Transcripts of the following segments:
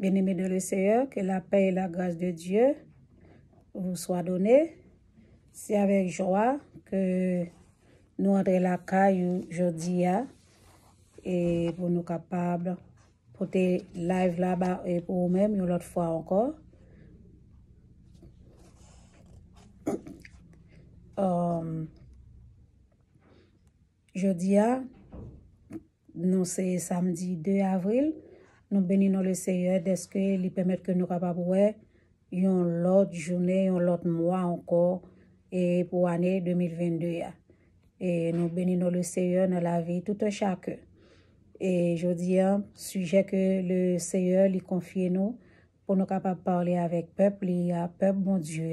Bien-aimés de le Seigneur, que la paix et la grâce de Dieu vous soient données. C'est avec joie que nous entrons la caille aujourd'hui et pour nous capables pour te live là-bas et pour vous-même une autre fois encore. Jeudi, nous c'est samedi 2 avril. Nous bénissons le Seigneur d'est-ce qu'il permet que nous capables ouais une l'autre journée, un l'autre mois encore et pour l'année 2022. Et nous bénissons le Seigneur dans la vie tout un chacun. Et je dis un sujet que le Seigneur lui confie nous pour nous capables parler avec peuple, peuple bon Dieu.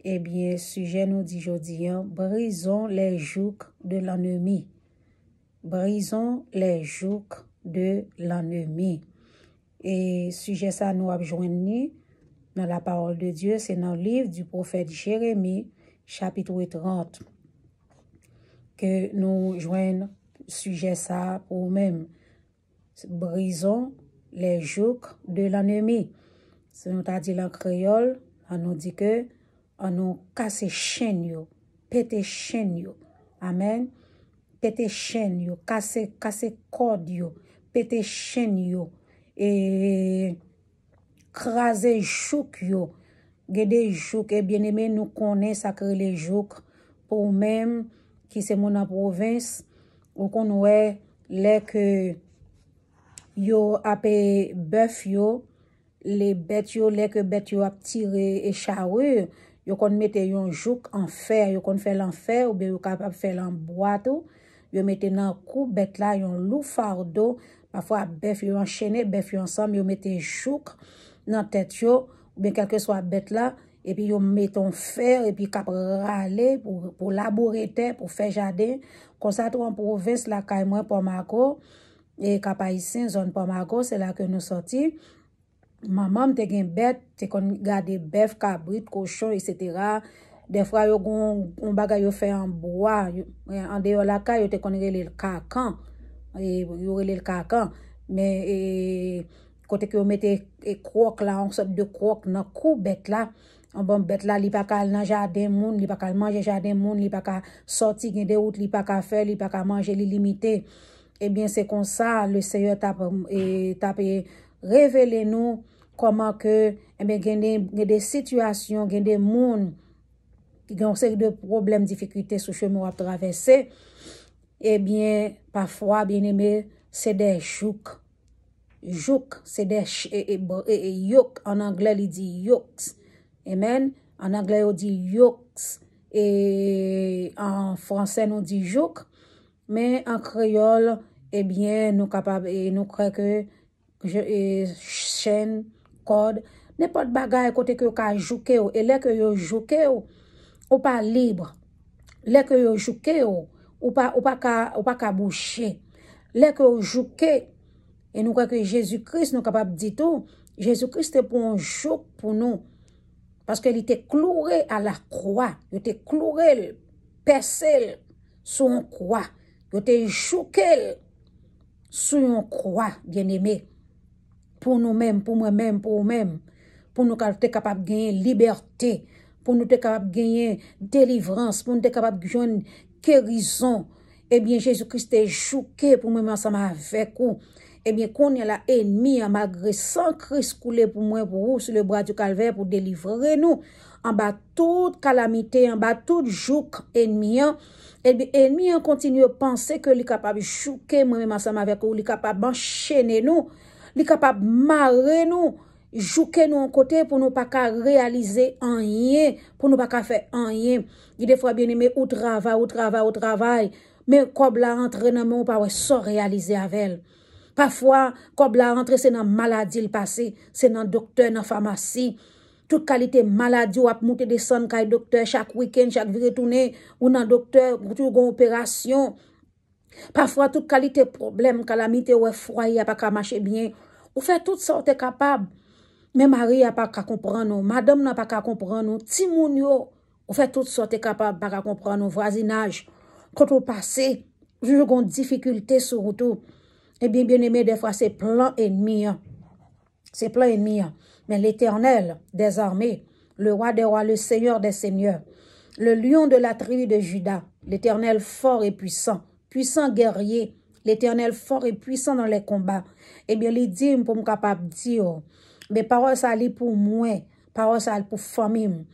Eh bien, sujet nous dit aujourd'hui, brisons les jougs de l'ennemi. Brisons les jougs de l'ennemi. Et sujet ça nous a joint dans la parole de Dieu, c'est dans le livre du prophète Jérémie, chapitre 30, que nous joignons sujet ça pour nous-mêmes. Brisons les jougs de l'ennemi. Si nous t'a dit en créole, on nous dit que on nous casse chaîne yo, pété chaîne yo. Amen. Pété chaîne yo, casse corde yo, pété chaîne yo et craser jouk yo. Gede jouk et bien-aimé nous connaît ça que les jouk pour même qui c'est mon en province ou qu'on ouais les que yo apé bœuf yo les bêtes yo les que bêtes yo a tiré et charrue yo kon mette yon jouk en fer yo kon fait l'enfer ou bien yo capable faire en bois tout yo mette nan cou bête là yon loup fardeau parfois bœuf yo enchaîné bœuf yo ensemble yo mette jouk dans tête yo ou bien quelque soit bête là et puis yo mette en fer et puis cap râler pour labourer terre pour faire jardin comme ça tout en province la caille moi Pomako et cap haïtien zone Pomako c'est là que nous sorti. Maman te gen bête te kon garder bœuf cabrit cochon etc. Des fois yo gon bagay yo fait en bois en dehors la caille yo te kon relé le cacan et yo relé le cacan mais côté que yo mette croque là on sorte de croque dans cou bête là en bon bête là li pa ka dans jardin moun li pa ka manger jardin moun li pa ka sorti gen de route li pa ka faire li pa ka manger li limité. Eh bien c'est comme ça le Seigneur t'a révélé nous comment que eh bien des situations gen des moun qui ont série de problèmes difficultés sur chemin à traverser. Eh bien parfois bien aimé c'est des jougs c'est des yoke en anglais il dit yokes. Amen. En anglais on dit yokes et en français on dit jouk mais en créole eh bien nous capable et nous croit que chaîne corde n'importe bagaille côté que ka jouker et là que yo jouker ou pas libre là que yo jouker ou pas ka boucher là que yo jouker et nous croit que Jésus-Christ nous capable dit tout Jésus-Christ est pour un joug pour nous parce qu'il était cloué à la croix il était cloué percé sur une croix il était jouqué sur une croix bien-aimé pour nous-mêmes pour moi-même pour vous-même pour nous être capable de gagner liberté pour nous être capable de gagner délivrance pour nous être capable de gagner guérison. Eh bien Jésus-Christ est jouqué pour moi ensemble avec vous. Eh bien qu'on y a la ennemi malgré sang Christ coulé pour moi pour vous sur le bras du calvaire pour délivrer nous en bas toute calamité en bas toute joug ennemi. Et bien ennemi continue à penser que il est capable de jouer moi même ensemble avec vous, il est capable d'enchaîner nous, il est capable de marrer nous, jouer nous en côté pour nous pas qu'à réaliser rien, pour nous pas qu'à faire rien. Il des fois bien aimé au travail, mais comme la rentre dans mon pas sans réaliser avec elle. Parfois comme la rentre c'est dans maladie le passé, c'est dans docteur dans pharmacie. Toute qualité maladie ou a monter descendre kay docteur chaque week-end chaque retourner ou dans docteur pour tout gon opération. Parfois toute qualité problème calamité ou foyer pas ka marcher bien ou fait toute sorte capable mais Marie a pas ka comprendre madame n'a pas ka comprendre ti moun yo ou fait toute sorte capable pas ka comprendre voisinage quand on passer je gon difficulté sur tout et bien aimé des fois c'est plan ennemi C'est plein ennemi. Mais l'Éternel des armées, le roi des rois, le Seigneur des seigneurs, le lion de la tribu de Juda, l'Éternel fort et puissant, puissant guerrier, l'Éternel fort et puissant dans les combats. Eh bien, il dit pour me capable dire, mais parole ça li pour moi, parole ça pour famille,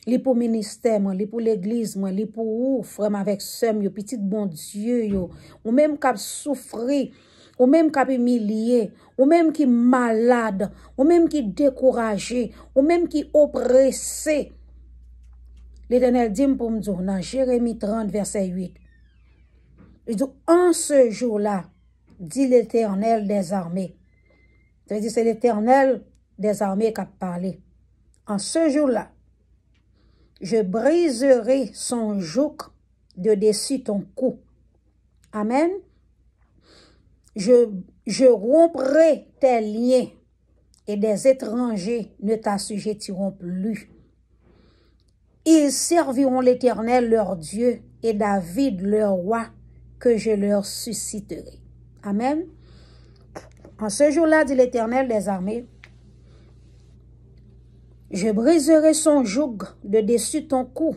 li pour ministère, li pour l'église, li pour ou frère avec sœur, yo petit bon Dieu yo, ou même cap souffrir, ou même qui est humilié, ou même qui est malade, ou même qui est découragé, ou même qui est oppressé. L'Éternel dit pour me dire dans Jérémie 30, verset 8. Il dit, en ce jour-là, dit l'Éternel des armées. C'est-à-dire, c'est l'Éternel des armées qui a parlé. En ce jour-là, je briserai son joug de dessus ton cou. Amen. Je romprai tes liens et des étrangers ne t'assujettiront plus. Ils serviront l'Éternel leur Dieu et David leur roi que je leur susciterai. Amen. En ce jour-là, dit l'Éternel des armées, je briserai son joug de dessus ton cou.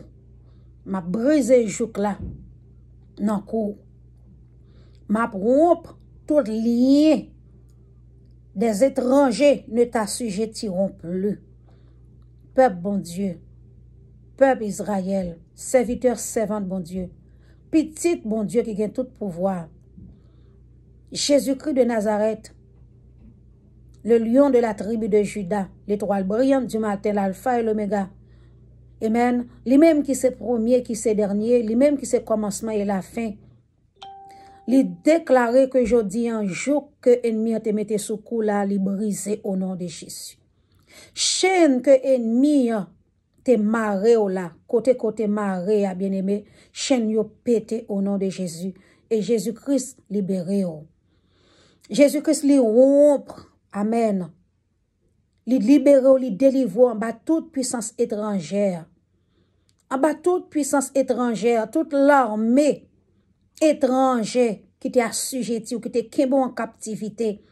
M'a brisé joug là, non cou. M'a rompre tout lien des étrangers ne t'assujettiront plus. Peuple bon Dieu, peuple Israël, serviteur, servante bon Dieu, petit bon Dieu qui gagne tout pouvoir. Jésus-Christ de Nazareth, le lion de la tribu de Juda, l'étoile brillante du matin, l'alpha et l'oméga. Amen. Lui-même qui c'est premier, qui c'est dernier, lui-même qui c'est commencement et la fin. Il déclarait que je dis un jour que ennemi te mette sous cou là, li brisé au nom de Jésus. Chaîne que ennemi te maré au là, côté maré à bien-aimé, chaîne yo pété au nom de Jésus. Et Jésus-Christ libéré. Jésus-Christ li rompre. Amen. Li libéré, li délivré en bas toute puissance étrangère. En bas toute puissance étrangère, toute l'armée étranger qui t'est assujetti ou qui t'est en captivité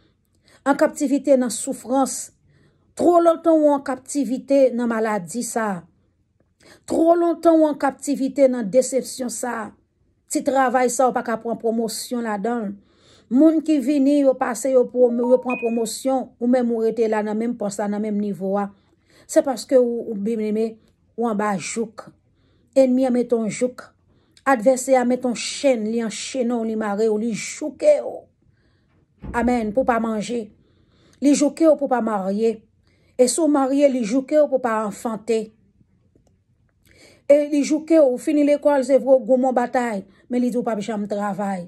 dans la souffrance, trop longtemps ou en captivité dans la maladie ça, trop longtemps ou en captivité dans la déception ça, si travail ça ou pas qu'à prendre promotion là-dedans, moun qui vini ou passe ou prend promotion ou même ou rete là dans même poste dans même niveau, c'est parce que ou en bas jouk, ennemi met ton jouk, adversaire met ton chaîne, li enchaînon, li maré ou li jouke ou. Amen, pour pas manger. Li jouke ou pour pas marier. Et sous marié, li jouke ou pour pas enfanter. Et li jouke ou fini l'école, c'est vrai, goumon bataille, mais li dit ou pas jamais travail.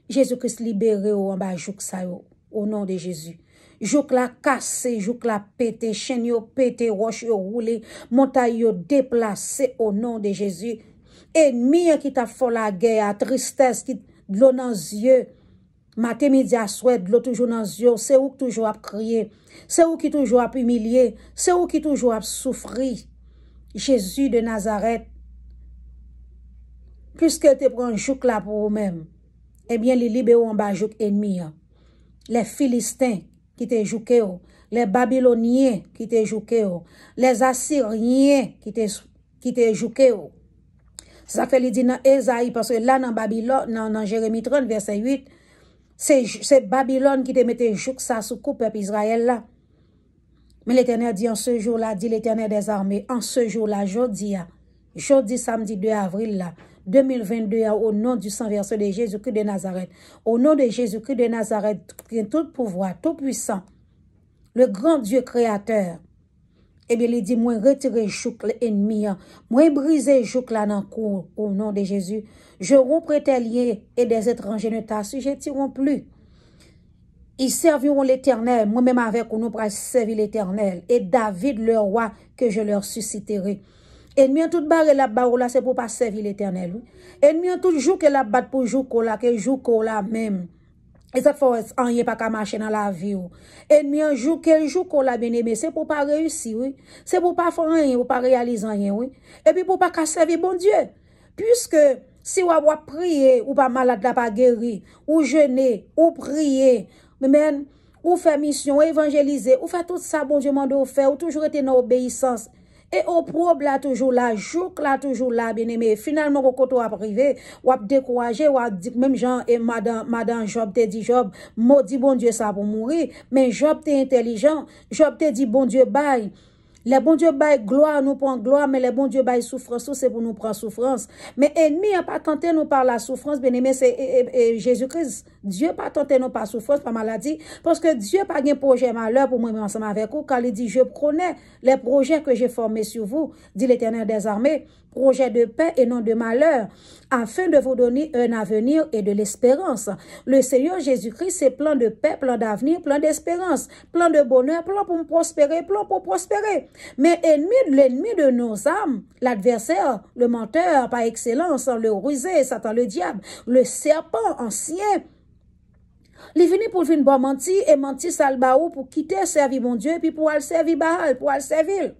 Jésus-Christ libéré ou en bas jouk sa yo, au nom de Jésus. Jouk la cassé, jouk la pété, chaîne yo pété, roche yo roulé, montagne yo déplacé au nom de Jésus. Ennemi qui t'a fait la guerre, tristesse, qui de l'eau dans les yeux, matin, midi, à soir, de l'eau toujours dans les yeux, c'est où toujours à crier, c'est où qui toujours à humilier, c'est où qui toujours à souffrir. Jésus de Nazareth, puisque tu prends un jouk là pour vous-même, eh bien, les libéraux en bas jouk ennemi, les Philistins qui te joué, les Babyloniens qui te joué, les Assyriens qui te joué. Ça fait le dit dans Esaïe, parce que là, dans Babylone, dans Jérémie 30, verset 8, c'est Babylone qui te mette jouk ça sous coup, peuple Israël là. Mais l'Éternel dit en ce jour-là, dit l'Éternel des armées, en ce jour-là, jeudi samedi 2 avril là, 2022, au nom du sang versé de Jésus-Christ de Nazareth, au nom de Jésus-Christ de Nazareth, qui a tout pouvoir, tout puissant, le grand Dieu créateur. Eh bien, il dit, moi, retirer jouk l'ennemi, moi, briser jouk là dans le cou, au nom de Jésus. Je romprai tes liens et des étrangers ne t'assujettiront plus. Ils serviront l'Éternel, moi-même avec nous pour servir l'Éternel, et David, le roi, que je leur susciterai. Ennemi en tout barre la barre là, c'est pour pas servir l'Éternel. Ennemi en tout jour que la batte pour jour là, que jour là même. Et ça fait rien pas qu'à marcher dans la vie. Ennemi un jour quel jour qu'on l'a bien aimé, c'est pour pas réussir, oui. C'est pour pas faire rien, pour pas réaliser rien, oui. Et puis pour pas qu'à servir bon Dieu. Puisque si ou prier ou pas malade là pas guéri, ou jeûner, ou prier, mais ou fait mission, évangéliser, ou fait tout ça, bon Dieu m'a de faire, ou toujours été dans l'obéissance. Et au problème là toujours là, jouk là toujours là, bien aimé. Finalement, quand on a privé, ou a découragé, ou a dit, même Jean et madame Job te dit Job, maudit bon Dieu ça pour mourir. Mais Job t'es intelligent. Job te dit bon Dieu bye. Les bon Dieu bail gloire, nous prend gloire, mais les bon Dieu bail souffrance, c'est pour nous prendre souffrance. Mais ennemi n'a pas tenté nous par la souffrance, bien aimé, c'est Jésus-Christ. Dieu pas tenté nous par souffrance, par maladie, parce que Dieu pas un projet malheur pour moi ensemble avec vous, car il dit, je connais les projets que j'ai formés sur vous, dit l'Éternel des armées, projet de paix et non de malheur, afin de vous donner un avenir et de l'espérance. Le Seigneur Jésus-Christ, c'est plan de paix, plan d'avenir, plan d'espérance, plan de bonheur, plan pour prospérer, plan pour prospérer. Mais l'ennemi de nos âmes, l'adversaire, le menteur par excellence, le rusé, Satan le diable, le serpent ancien, il est venu pour venir bon mentir et mentir salbaou pour quitter servir mon Dieu et puis pour aller servir Baal, pour aller servir.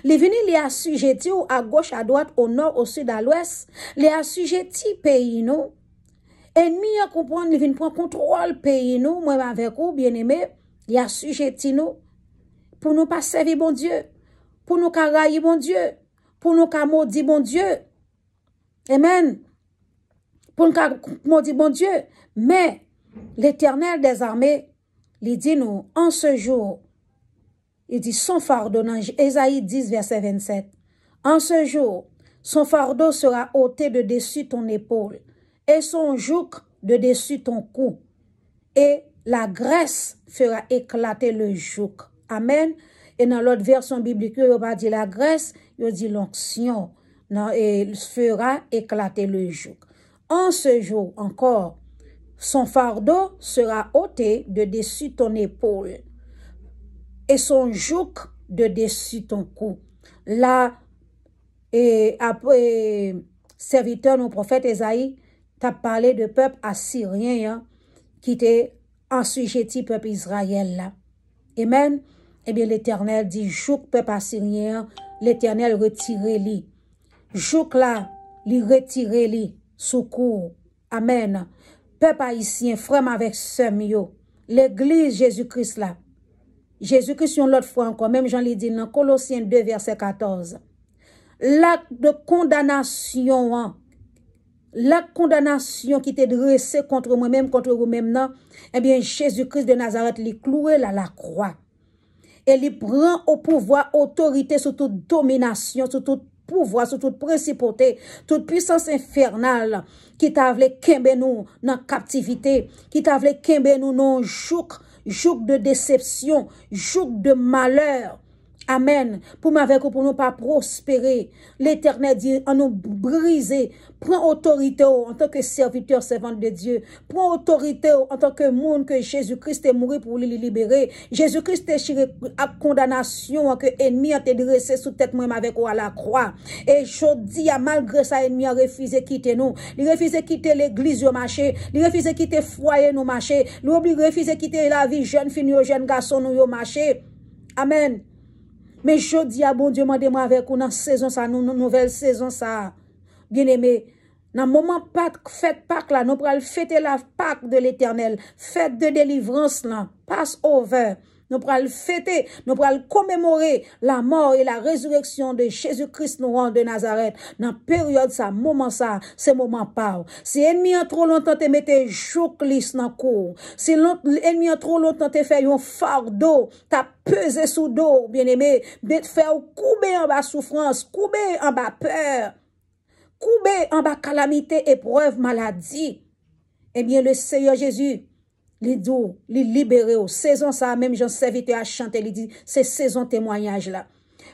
Les vini les assujettis à gauche, à droite, au nord, au sud, à l'ouest. Les assujettis pays nous. Ennemi à comprendre, les vini prendre contrôle pays nous. Moi avec vous, bien aimé, les assujettis nous. Pour nous pas servir bon Dieu. Pour nous carailler bon Dieu. Pour nous maudire bon Dieu. Amen. Pour nous maudire bon Dieu. Mais l'Éternel des armées, il dit nous, en ce jour, il dit son fardeau dans Ésaïe 10, verset 27. En ce jour, son fardeau sera ôté de dessus ton épaule et son joug de dessus ton cou. Et la graisse fera éclater le joug. Amen. Et dans l'autre version biblique, il n'y a pas dit la graisse, il dit l'onction. Et fera éclater le joug. En ce jour encore, son fardeau sera ôté de dessus ton épaule et son joug de dessus ton cou. Là, et après, serviteur, nos prophètes Esaïe, t'a parlé de peuple assyrien, hein, qui était assujetti peuple Israël, là. Amen. Eh bien, l'Éternel dit, joug peuple assyrien, l'Éternel retire-li. Joug là, li retire-li, secours. Amen. Peuple haïtien, frère avec sœur, l'église Jésus-Christ là. Jésus-Christ, une l'autre fois encore, même Jean l'a dit dans Colossiens 2, verset 14. L'acte de condamnation, hein, l'acte de condamnation qui était dressé contre moi-même, contre vous-même, non, eh bien, Jésus-Christ de Nazareth, il cloué là la croix. Et il prend au pouvoir autorité sur toute domination, sur toute pouvoir, sur toute principauté, toute puissance infernale qui t'a voulu kembe nous dans captivité, qui t'a voulu kembe nous dans joug de déception, joug de malheur. Amen. Pour m'avec pour nous pas prospérer. L'Éternel dit, en nous briser. Prends autorité en tant que serviteur, servante de Dieu. Prends autorité en tant que monde que Jésus-Christ est mort pour lui libérer. Jésus-Christ est chiré à condamnation que ennemi a été dressé sous tête moi avec à la croix. Et je dis, malgré ça, ennemi a refusé quitter nous. Il refusé quitter l'église au marché. Il refusé quitter foyer nous marché. Il refusé quitter la vie jeune fille, jeune garçon nous au marché. Amen. Mais je dis à bon Dieu, demandez-moi avec vous dans saison ça, nouvelle saison ça. Bien aimé, dans le moment Pâques, fête Pâques là, nous pourrons fêter la Pâques de l'Éternel, fête de délivrance là, pass over. Nous pourrons fêter, nous pourrons commémorer la mort et la résurrection de Jésus-Christ nous de Nazareth. Dans la période ça, moment ça, c'est moment pas. Si l'ennemi a trop longtemps te mette jouklis dans le cours, si l'ennemi a trop longtemps te fait un fardeau, t'as pesé sous dos, bien aimé, de te faire couper en bas souffrance, couper en bas peur, couper en bas calamité, épreuve, maladie. Eh bien, le Seigneur Jésus, li dou, li libéré ou. Saison ça, même j'en serviteur à chanter, li dit, c'est saison témoignage là.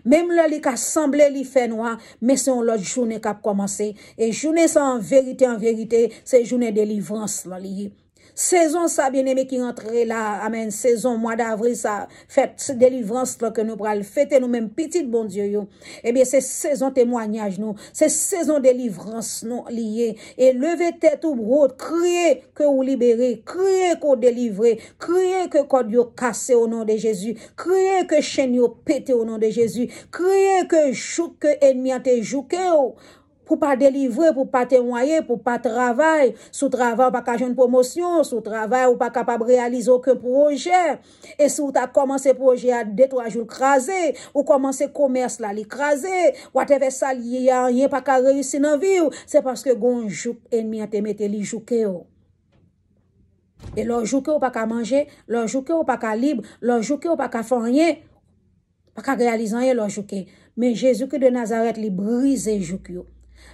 Même là, li ka semblé, li fait noir, mais c'est une autre journée qui a commencé. Et journée ça, en vérité, c'est journée de délivrance là, li. Saison ça, bien aimé, qui rentre là, amen, saison, mois d'avril, ça, fête délivrance là, que nous pral fêter nous-mêmes, petit bon Dieu, yo. Eh bien, c'est saison témoignage, nous, c'est saison délivrance, nous, lié. Et levez tête ou brode, criez que vous libérez, criez que vous délivrez, criez que code yo cassé au nom de Jésus, criez que chaîne yo pété au nom de Jésus, criez que jouk que ennemi a te jouké, pour pas délivrer, pour pas témoigner, pour pas travailler, sous travail ou pas qu'à une promotion, sous travail ou pas capable de réaliser aucun projet. Et si vous avez commencé projet à 2-3 jours crasé, ou commencé commerce là, l'écrasé, whatever ça, il y a rien pas qu'à réussir dans la vie, c'est parce que gon jouk ennemi a te mette li jouké. Et leur jouké ou pas qu'à manger, leur jouké ou pas qu'à libre, leur jouké ou pas qu'à faire rien, pas qu'à réaliser rien, leur jouké. Mais Jésus-Christ de Nazareth, li brise jouk yo.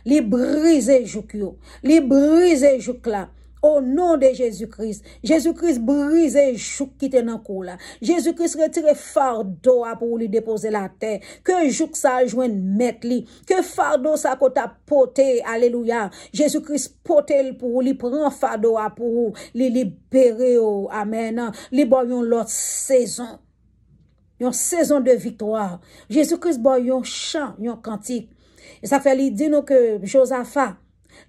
Li brise jouk yo. Li brise jouk là. Au nom de Jésus-Christ. Jésus-Christ brise jouk qui te nan kou là. Jésus-Christ retire fardeau pour lui déposer la terre. Que jouk ça joine mettre li. Que fardeau ça ko ta poté. Alléluia. Jésus-Christ poté pour lui prend fardeau pour lui libérer. Amen. Li bon yon l'autre saison. Une saison de victoire. Jésus-Christ bon yon chant, yon cantique. Et ça fait lui dire nous que Josaphat,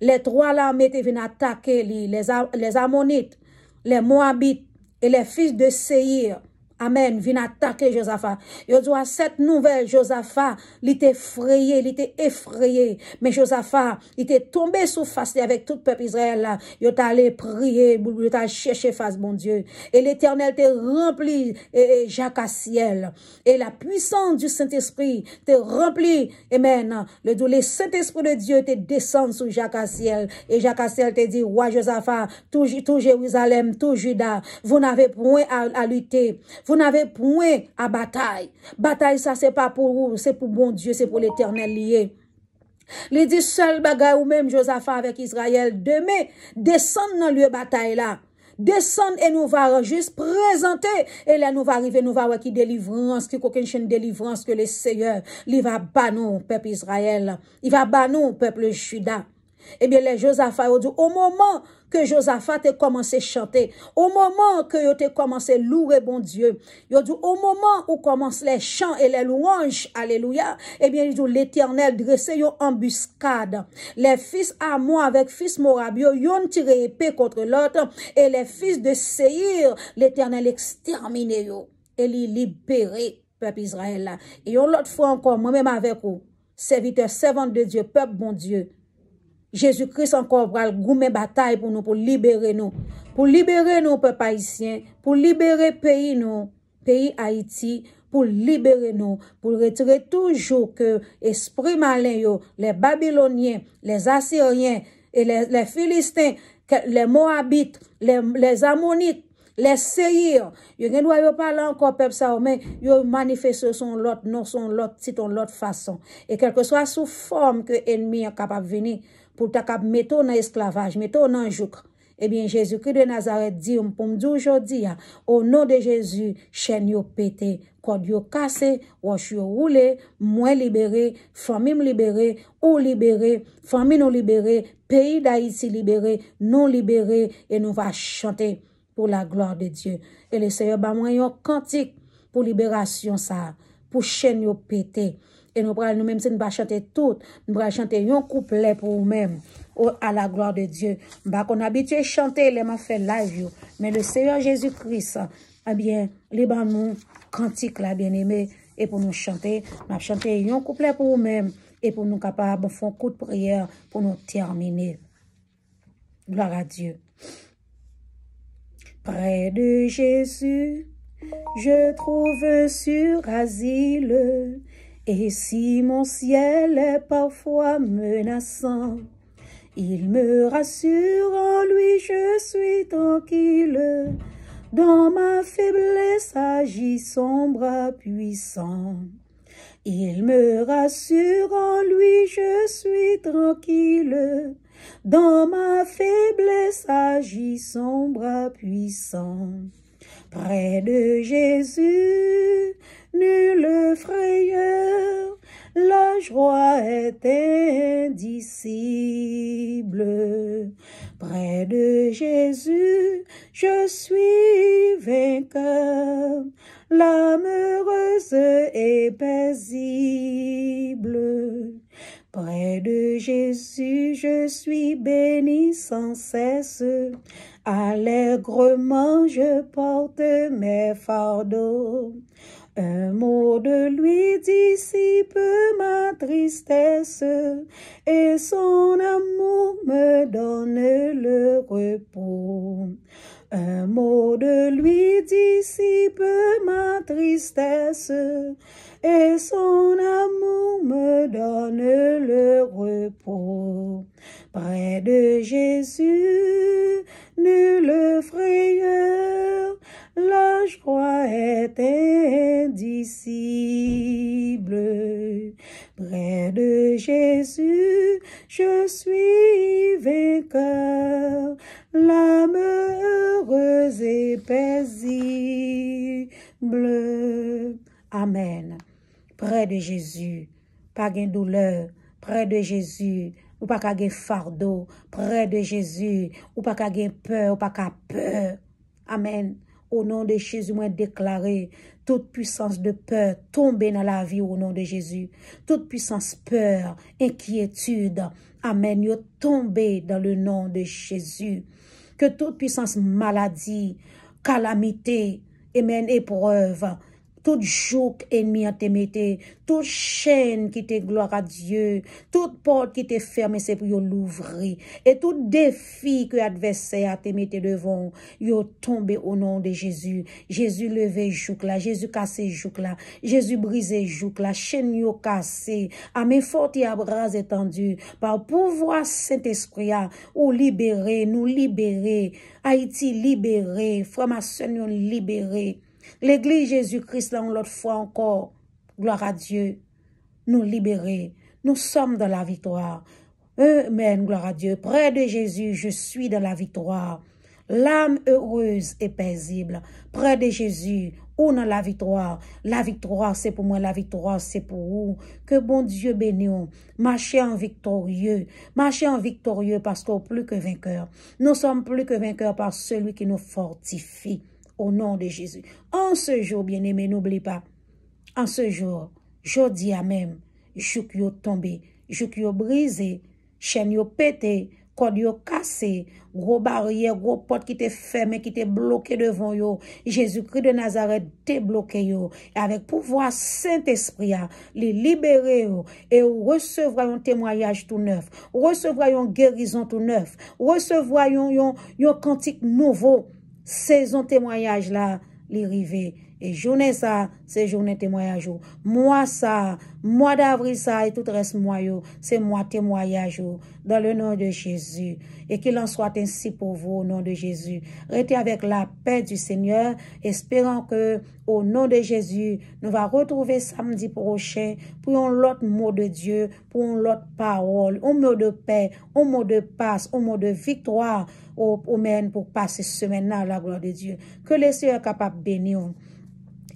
les trois l'armée te viennent attaquer les Ammonites, les Moabites et les fils de Séir. Amen, viennent attaquer Josaphat. Yo dit à cette nouvelle Josaphat, il était effrayé, il était effrayé. Mais Josaphat, il était tombé sous face avec tout le peuple Israël là. Il est allé prier, il est allé chercher face bon Dieu. Et l'Éternel te rempli Jacques à ciel. Et la puissance du Saint-Esprit te rempli. Amen. Le Saint-Esprit de Dieu te descend sous Jacques à ciel. Et Jacques à ciel te dit, roi Josaphat, tout Jérusalem, tout Juda, vous n'avez point à lutter. Vous n'avez point à bataille. Bataille, ça, c'est pas pour vous, c'est pour bon Dieu, c'est pour l'Éternel lié. Il dit seul bagaille ou même Josaphat avec Israël, demain, descendre dans le lieu bataille là. Descendre et nous va juste présenter. Et là, nous va arriver, nous va voir qui délivrance, qui aucune chaîne délivrance que le Seigneur, il va battre nous, peuple Israël. Il va battre nous, peuple Juda. Eh bien, les Josaphat ont dit, au moment que Josaphat a commencé à chanter, au moment que il a commencé à louer bon Dieu, il a dit, au moment où commencent les chants et les louanges, alléluia, eh bien, il dit, l'Éternel dressé une embuscade. Les fils Ammon avec fils Moab, ils ont tiré épée contre l'autre, et les fils de Séir, l'Éternel exterminé, et les libéré, peuple Israël là. Et l'autre fois encore, moi-même avec vous, serviteur, servante de Dieu, peuple bon Dieu, Jésus-Christ encore va goumer bataille pour nous, pour libérer nous, peuple haïtien, pour libérer pays nous, pays Haïti, pour libérer nous, pour retirer toujours que esprit malin yo, les Babyloniens, les Assyriens et les Philistins, les Moabites, les Ammonites, les Séir, yo gen doit yo parler encore peuple ça mais yo manifeste son l'autre non son l'autre si ton l'autre façon et quelle que soit sous forme que ennemi est capable venir pour ta cap mettre dans esclavage, mettre dans jouk. Eh bien, Jésus-Christ de Nazareth dit, pour me dire aujourd'hui, au nom de Jésus, chaîne yo pété, code yo cassé, wash yo roulé, moi libéré, famille libérée, ou libéré, famille non libérée, pays d'Haïti libéré, non libéré, et nous va chanter pour la gloire de Dieu. Et le Seigneur ba moi yon cantique pour libération ça, pour chaîne yo pété. Et nous prenons nous-mêmes, si nous ne chanter tout, nous allons chanter un couplet pour nous-mêmes, à la gloire de Dieu. Bah, qu'on habitué à chanter, les m'a fait live, mais le Seigneur Jésus-Christ, eh bien, les nous cantique là, bien aimé, et pour nous chanter, nous allons chanter un couplet pour nous-mêmes, et pour nous capables de faire un coup de prière, pour nous terminer. Gloire à Dieu. Près de Jésus, je trouve un sûr asile. Et si mon ciel est parfois menaçant, il me rassure, en lui je suis tranquille. Dans ma faiblesse agit son bras puissant. Il me rassure, en lui je suis tranquille. Dans ma faiblesse agit son bras puissant. Près de Jésus, nulle frayeur, la joie est indicible. Près de Jésus, je suis vainqueur, l'âme heureuse et paisible. Près de Jésus, je suis béni sans cesse. Allègrement, je porte mes fardeaux. Un mot de lui dissipe ma tristesse et son amour me donne le repos. Un mot de lui dissipe ma tristesse et son amour me donne le repos. Près de Jésus, nulle frayeur, la joie est indicible. Près de Jésus, je suis vainqueur, l'âme heureuse et paisible. Amen. Près de Jésus, pas de douleur. Près de Jésus, ou pas qu'à fardeau. Près de Jésus, ou pas qu'à peur, ou pas qu'à peur. Amen. Au nom de Jésus, moi déclaré toute puissance de peur tomber dans la vie au nom de Jésus. Toute puissance peur, inquiétude. Amen. Yo tomber dans le nom de Jésus. Que toute puissance maladie, calamité, amen, épreuve, toute joug ennemi à te mettre, toute chaîne qui te gloire à Dieu, toute porte qui te ferme, c'est pour l'ouvrir. Et tout défi que l'adversaire a te mettre devant, yo tombe au nom de Jésus. Jésus levé joug là, Jésus cassé joug là, Jésus brisé joug là, chaîne yo cassé, amen fort et à bras étendus, par pouvoir Saint-Esprit ou libérer, nous libérer, Haïti libéré, frère-maçon libéré. L'église Jésus-Christ, là, l'autre fois encore, gloire à Dieu, nous libérer. Nous sommes dans la victoire. Amen, gloire à Dieu. Près de Jésus, je suis dans la victoire. L'âme heureuse et paisible. Près de Jésus, ou dans la victoire. La victoire, c'est pour moi, la victoire, c'est pour vous. Que bon Dieu bénisse. Marchez en victorieux. Marchez en victorieux parce qu'on est plus que vainqueurs. Nous sommes plus que vainqueurs par celui qui nous fortifie. Au nom de Jésus. En ce jour, bien-aimé, n'oublie pas. En ce jour, je dis à même, jouk yo tombé, jouk yo brisé, chaîne yo pété, corde yo cassé, gros barrière, gros porte qui te fermé, qui te bloqué devant yo. Jésus-Christ de Nazareth te bloqué yo. Et avec pouvoir Saint-Esprit, les libérer yo, et recevoir un témoignage tout neuf, recevoir une guérison tout neuf, recevoir un cantique nouveau. Saison témoignage là, les rivés. Et journée ça, c'est journée témoignage. Mois ça, mois d'avril ça, et tout reste mois yo, c'est mois témoignage dans le nom de Jésus. Et qu'il en soit ainsi pour vous au nom de Jésus. Restez avec la paix du Seigneur, espérant que au nom de Jésus, nous va retrouver samedi prochain pour un autre mot de Dieu, pour une autre parole, un mot de paix, un mot de passe, un mot de victoire, amen, pour passer ce semaine-là à la gloire de Dieu. Que le Seigneur est capable de bénir.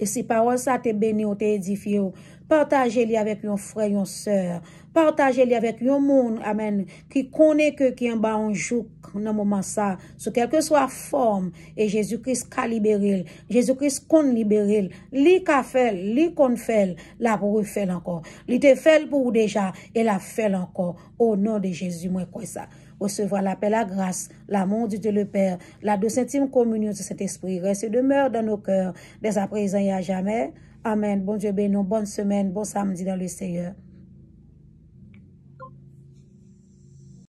Et si parole ça te béni ou te édifié, partagez-les avec un frère, une sœur. Partagez-les avec un monde, amen, qui connaît que qui en bas un jour, dans moment ça, sous quelle que soit la forme, et Jésus-Christ qu'a libéré, Jésus-Christ qu'on libéré, li qu'a fait, li qu'on fait, la pour refaire encore. Li te fait pour déjà, et la fait encore. Au nom de Jésus, moi, quoi ça. Recevoir la paix, la grâce, l'amour de Dieu le Père, la douce intime communion de cet esprit reste et demeure dans nos cœurs, dès à présent et à jamais. Amen. Bon Dieu béni, bonne semaine, bon samedi dans le Seigneur.